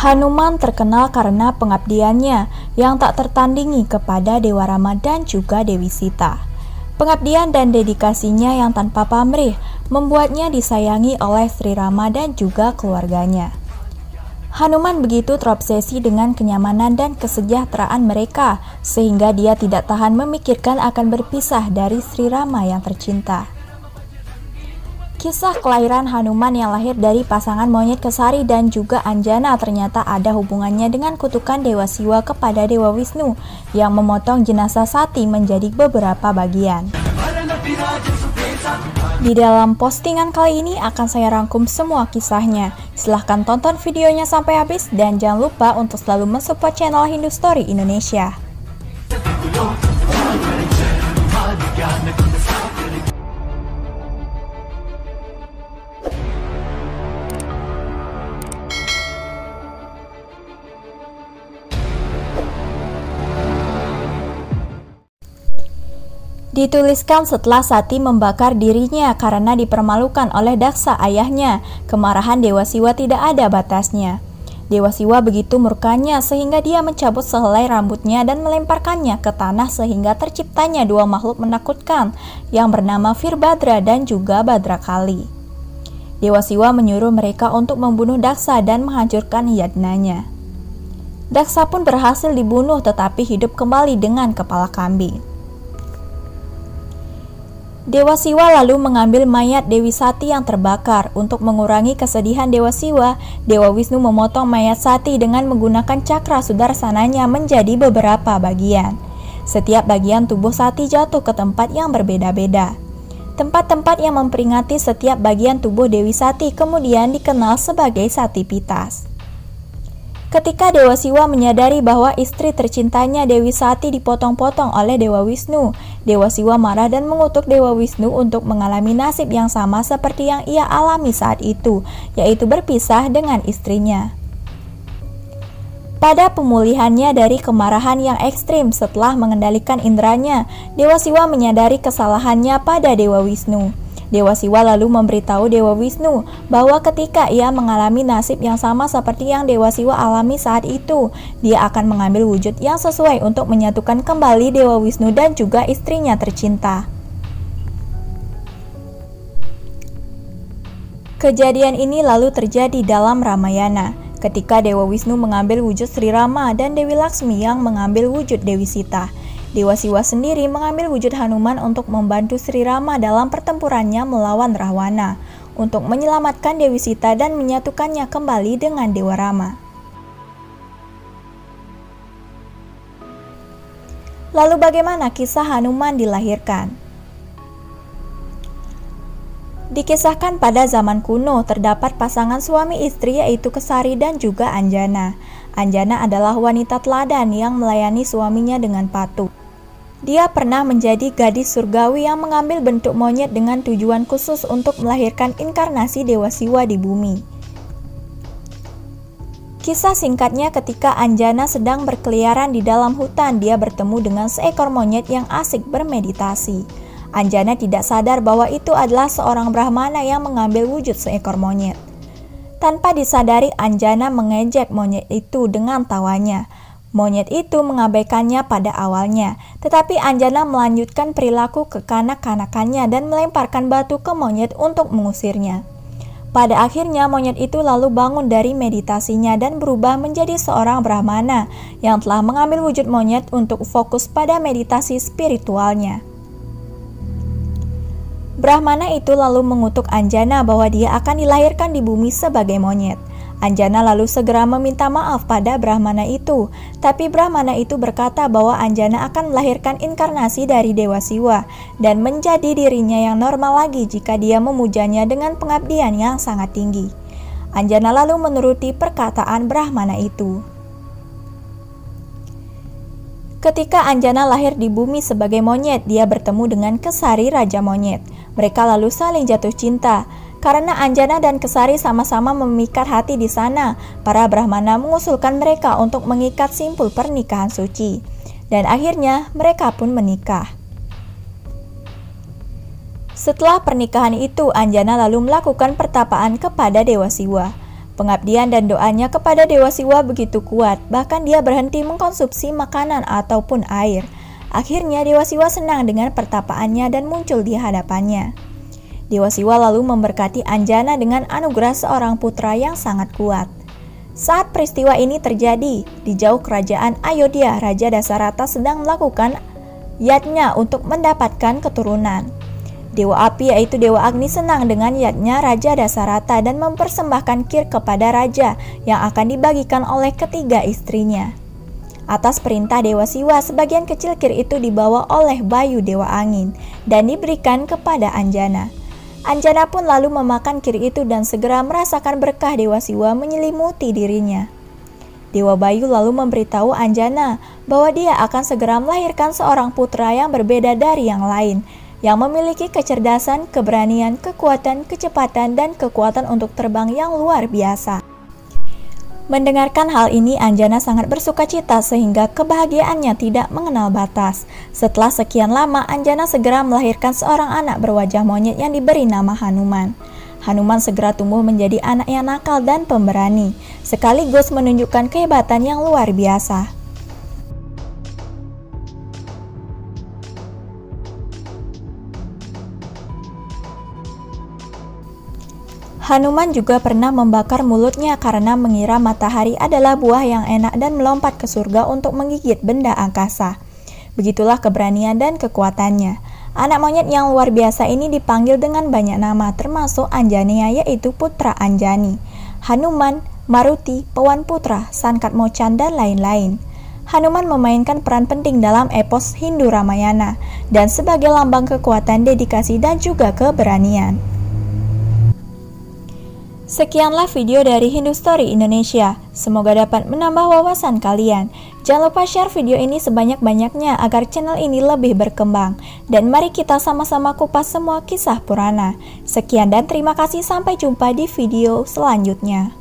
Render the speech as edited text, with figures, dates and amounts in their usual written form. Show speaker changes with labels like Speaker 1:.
Speaker 1: Hanuman terkenal karena pengabdiannya yang tak tertandingi kepada Dewa Rama dan juga Dewi Sita. Pengabdian dan dedikasinya yang tanpa pamrih membuatnya disayangi oleh Sri Rama dan juga keluarganya. Hanuman begitu terobsesi dengan kenyamanan dan kesejahteraan mereka sehingga dia tidak tahan memikirkan akan berpisah dari Sri Rama yang tercinta. Kisah kelahiran Hanuman yang lahir dari pasangan monyet Kesari dan juga Anjana ternyata ada hubungannya dengan kutukan Dewa Siwa kepada Dewa Wisnu yang memotong jenazah Sati menjadi beberapa bagian. Di dalam postingan kali ini akan saya rangkum semua kisahnya. Silahkan tonton videonya sampai habis dan jangan lupa untuk selalu mensupport channel Hindustory Indonesia. Dituliskan setelah Sati membakar dirinya karena dipermalukan oleh Daksa ayahnya. Kemarahan Dewa Siwa tidak ada batasnya. Dewa Siwa begitu murkanya sehingga dia mencabut sehelai rambutnya dan melemparkannya ke tanah sehingga terciptanya dua makhluk menakutkan yang bernama Virbadra dan juga Badrakali. Dewa Siwa menyuruh mereka untuk membunuh Daksa dan menghancurkan yadnanya. Daksa pun berhasil dibunuh tetapi hidup kembali dengan kepala kambing. Dewa Siwa lalu mengambil mayat Dewi Sati yang terbakar. Untuk mengurangi kesedihan Dewa Siwa, Dewa Wisnu memotong mayat Sati dengan menggunakan cakra sudarsananya menjadi beberapa bagian. Setiap bagian tubuh Sati jatuh ke tempat yang berbeda-beda. Tempat-tempat yang memperingati setiap bagian tubuh Dewi Sati kemudian dikenal sebagai Sati Pitas. Ketika Dewa Siwa menyadari bahwa istri tercintanya Dewi Sati dipotong-potong oleh Dewa Wisnu, Dewa Siwa marah dan mengutuk Dewa Wisnu untuk mengalami nasib yang sama seperti yang ia alami saat itu, yaitu berpisah dengan istrinya. Pada pemulihannya dari kemarahan yang ekstrim setelah mengendalikan indranya, Dewa Siwa menyadari kesalahannya pada Dewa Wisnu. Dewa Siwa lalu memberitahu Dewa Wisnu bahwa ketika ia mengalami nasib yang sama seperti yang Dewa Siwa alami saat itu, dia akan mengambil wujud yang sesuai untuk menyatukan kembali Dewa Wisnu dan juga istrinya tercinta. Kejadian ini lalu terjadi dalam Ramayana, ketika Dewa Wisnu mengambil wujud Sri Rama dan Dewi Laksmi yang mengambil wujud Dewi Sita. Dewa Siwa sendiri mengambil wujud Hanuman untuk membantu Sri Rama dalam pertempurannya melawan Rahwana, untuk menyelamatkan Dewi Sita dan menyatukannya kembali dengan Dewa Rama. Lalu bagaimana kisah Hanuman dilahirkan? Dikisahkan pada zaman kuno terdapat pasangan suami istri yaitu Kesari dan juga Anjana. Anjana adalah wanita teladan yang melayani suaminya dengan patuh. Dia pernah menjadi gadis surgawi yang mengambil bentuk monyet dengan tujuan khusus untuk melahirkan inkarnasi Dewa Siwa di bumi. Kisah singkatnya, ketika Anjana sedang berkeliaran di dalam hutan, dia bertemu dengan seekor monyet yang asik bermeditasi. Anjana tidak sadar bahwa itu adalah seorang Brahmana yang mengambil wujud seekor monyet. Tanpa disadari, Anjana mengejek monyet itu dengan tawanya. Monyet itu mengabaikannya pada awalnya, tetapi Anjana melanjutkan perilaku kekanak-kanakannya dan melemparkan batu ke monyet untuk mengusirnya. Pada akhirnya monyet itu lalu bangun dari meditasinya dan berubah menjadi seorang Brahmana yang telah mengambil wujud monyet untuk fokus pada meditasi spiritualnya. Brahmana itu lalu mengutuk Anjana bahwa dia akan dilahirkan di bumi sebagai monyet. Anjana lalu segera meminta maaf pada Brahmana itu, tapi Brahmana itu berkata bahwa Anjana akan melahirkan inkarnasi dari Dewa Siwa dan menjadi dirinya yang normal lagi jika dia memujanya dengan pengabdian yang sangat tinggi. Anjana lalu menuruti perkataan Brahmana itu. Ketika Anjana lahir di bumi sebagai monyet, dia bertemu dengan Kesari Raja Monyet. Mereka lalu saling jatuh cinta. Karena Anjana dan Kesari sama-sama memikat hati di sana, para Brahmana mengusulkan mereka untuk mengikat simpul pernikahan suci. Dan akhirnya mereka pun menikah. Setelah pernikahan itu, Anjana lalu melakukan pertapaan kepada Dewa Siwa. Pengabdian dan doanya kepada Dewa Siwa begitu kuat, bahkan dia berhenti mengkonsumsi makanan ataupun air. Akhirnya Dewa Siwa senang dengan pertapaannya dan muncul di hadapannya. Dewa Siwa lalu memberkati Anjana dengan anugerah seorang putra yang sangat kuat. Saat peristiwa ini terjadi, di jauh kerajaan Ayodhya, Raja Dasarata sedang melakukan yatnya untuk mendapatkan keturunan. Dewa api yaitu Dewa Agni senang dengan yatnya Raja Dasarata dan mempersembahkan kir kepada raja yang akan dibagikan oleh ketiga istrinya. Atas perintah Dewa Siwa, sebagian kecil kir itu dibawa oleh Bayu Dewa Angin dan diberikan kepada Anjana. Anjana pun lalu memakan kir itu dan segera merasakan berkah Dewa Siwa menyelimuti dirinya. Dewa Bayu lalu memberitahu Anjana bahwa dia akan segera melahirkan seorang putra yang berbeda dari yang lain, yang memiliki kecerdasan, keberanian, kekuatan, kecepatan, dan kekuatan untuk terbang yang luar biasa. Mendengarkan hal ini, Anjana sangat bersukacita sehingga kebahagiaannya tidak mengenal batas. Setelah sekian lama, Anjana segera melahirkan seorang anak berwajah monyet yang diberi nama Hanuman. Hanuman segera tumbuh menjadi anak yang nakal dan pemberani, sekaligus menunjukkan kehebatan yang luar biasa. Hanuman juga pernah membakar mulutnya karena mengira matahari adalah buah yang enak dan melompat ke surga untuk menggigit benda angkasa. Begitulah keberanian dan kekuatannya. Anak monyet yang luar biasa ini dipanggil dengan banyak nama, termasuk Anjaneya yaitu putra Anjani, Hanuman, Maruti, Pawan Putra, Sankat Mochan, dan lain-lain. Hanuman memainkan peran penting dalam epos Hindu Ramayana dan sebagai lambang kekuatan, dedikasi, dan juga keberanian. Sekianlah video dari Hindustory Indonesia. Semoga dapat menambah wawasan kalian. Jangan lupa share video ini sebanyak-banyaknya agar channel ini lebih berkembang. Dan mari kita sama-sama kupas semua kisah Purana. Sekian dan terima kasih, sampai jumpa di video selanjutnya.